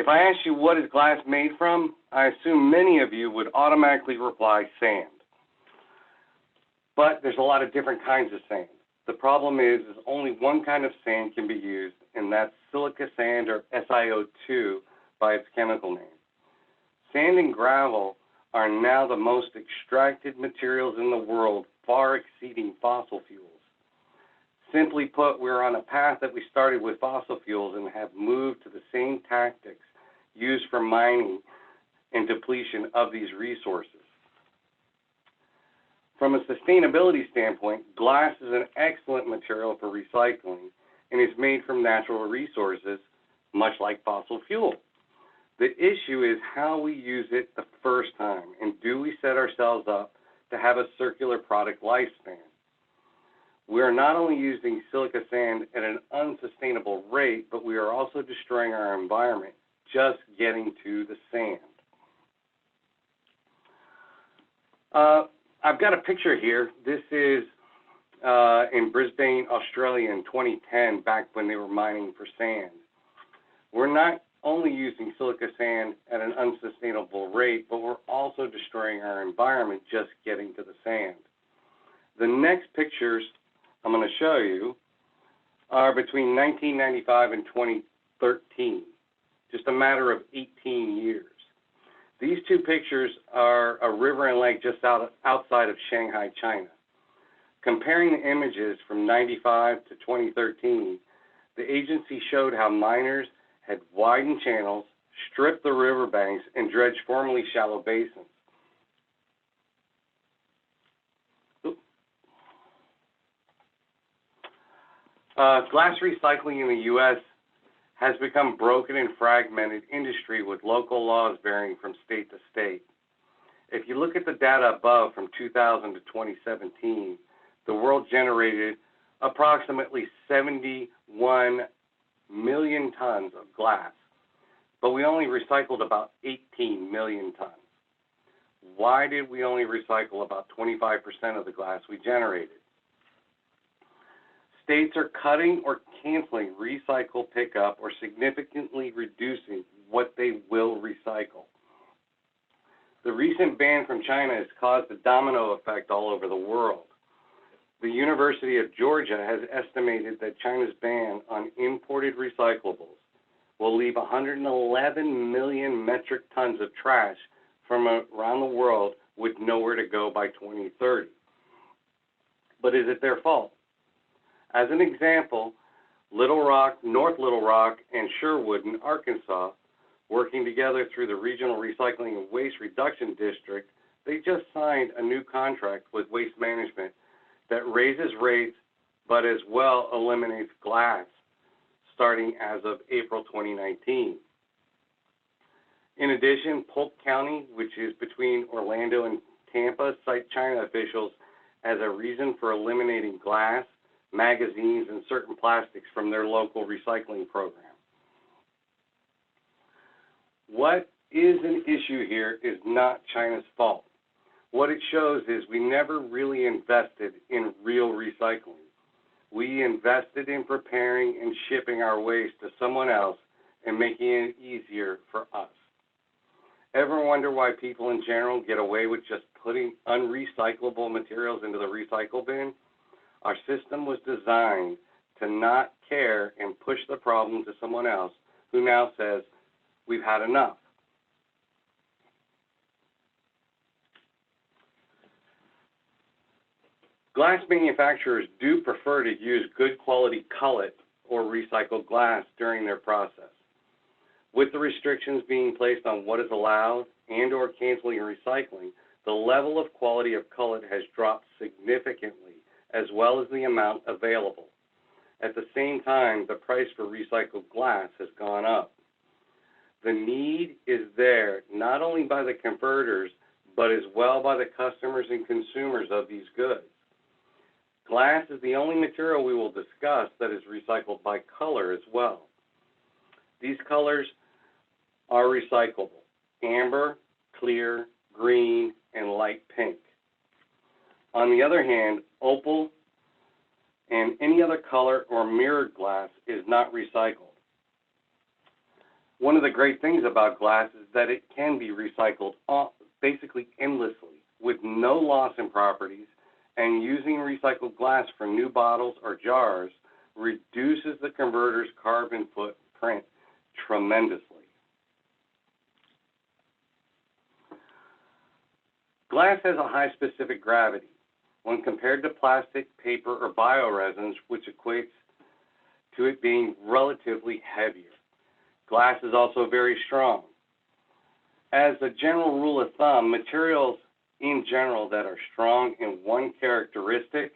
If I asked you what is glass made from, I assume many of you would automatically reply sand. But there's a lot of different kinds of sand. The problem is only one kind of sand can be used, and that's silica sand, or SiO2 by its chemical name. Sand and gravel are now the most extracted materials in the world, far exceeding fossil fuels. Simply put, we're on a path that we started with fossil fuels and have moved to the same tactics used for mining and depletion of these resources. From a sustainability standpoint, glass is an excellent material for recycling and is made from natural resources, much like fossil fuel. The issue is how we use it the first time, and do we set ourselves up to have a circular product lifespan? We are not only using silica sand at an unsustainable rate, but we are also destroying our environment just getting to the sand. I've got a picture here. This is in Brisbane, Australia in 2010, back when they were mining for sand. We're not only using silica sand at an unsustainable rate, but we're also destroying our environment just getting to the sand. The next pictures I'm going to show you are between 1995 and 2013, just a matter of 18 years. These two pictures are a river and lake just outside of Shanghai, China. Comparing the images from 95 to 2013, the agency showed how miners had widened channels, stripped the riverbanks, and dredged formerly shallow basins. Glass recycling in the U.S. has become broken and fragmented industry with local laws varying from state to state. If you look at the data above from 2000 to 2017, the world generated approximately 71 million tons of glass, but we only recycled about 18 million tons. Why did we only recycle about 25% of the glass we generated? States are cutting or canceling recycle pickup or significantly reducing what they will recycle. The recent ban from China has caused a domino effect all over the world. The University of Georgia has estimated that China's ban on imported recyclables will leave 111 million metric tons of trash from around the world with nowhere to go by 2030. But is it their fault? As an example, Little Rock, North Little Rock, and Sherwood in Arkansas, working together through the Regional Recycling and Waste Reduction District, they just signed a new contract with Waste Management that raises rates but as well eliminates glass starting as of April 2019. In addition, Polk County, which is between Orlando and Tampa, cite China officials as a reason for eliminating glass, magazines, and certain plastics from their local recycling program. What is an issue here is not China's fault. What it shows is we never really invested in real recycling. We invested in preparing and shipping our waste to someone else and making it easier for us. Ever wonder why people in general get away with just putting unrecyclable materials into the recycle bin? Our system was designed to not care and push the problem to someone else who now says, we've had enough. Glass manufacturers do prefer to use good quality cullet or recycled glass during their process. With the restrictions being placed on what is allowed and or canceling recycling, the level of quality of cullet has dropped significantly, as well as the amount available. At the same time, the price for recycled glass has gone up. The need is there not only by the converters, but as well by the customers and consumers of these goods. Glass is the only material we will discuss that is recycled by color as well. These colors are recyclable: amber, clear, green, and light pink. On the other hand, opal and any other color or mirrored glass is not recycled. One of the great things about glass is that it can be recycled basically endlessly with no loss in properties, and using recycled glass for new bottles or jars reduces the converter's carbon footprint tremendously. Glass has a high specific gravity when compared to plastic, paper, or bioresins, which equates to it being relatively heavier. Glass is also very strong. As a general rule of thumb, materials in general that are strong in one characteristic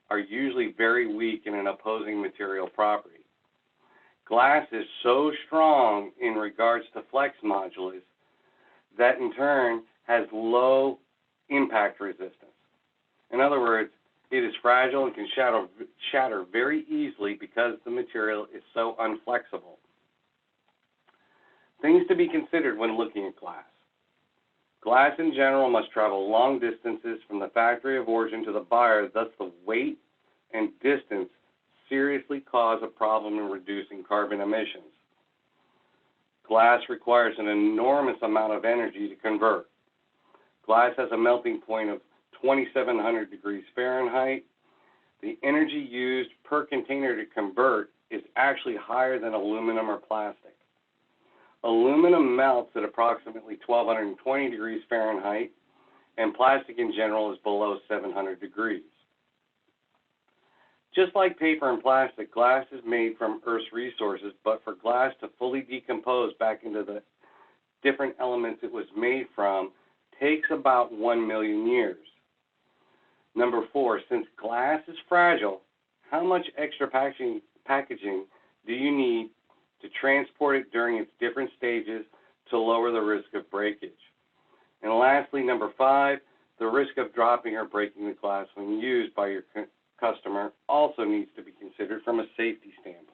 are usually very weak in an opposing material property. Glass is so strong in regards to flex modulus that in turn has low impact resistance. In other words, it is fragile and can shatter very easily because the material is so unflexible. Things to be considered when looking at glass. Glass in general must travel long distances from the factory of origin to the buyer, thus the weight and distance seriously cause a problem in reducing carbon emissions. Glass requires an enormous amount of energy to convert. Glass has a melting point of 2,700 degrees Fahrenheit. The energy used per container to convert is actually higher than aluminum or plastic. Aluminum melts at approximately 1,220 degrees Fahrenheit, and plastic in general is below 700 degrees. Just like paper and plastic, glass is made from Earth's resources, but for glass to fully decompose back into the different elements it was made from takes about 1 million years. Number 4, since glass is fragile, how much extra packaging do you need to transport it during its different stages to lower the risk of breakage? And lastly, number 5, the risk of dropping or breaking the glass when used by your customer also needs to be considered from a safety standpoint.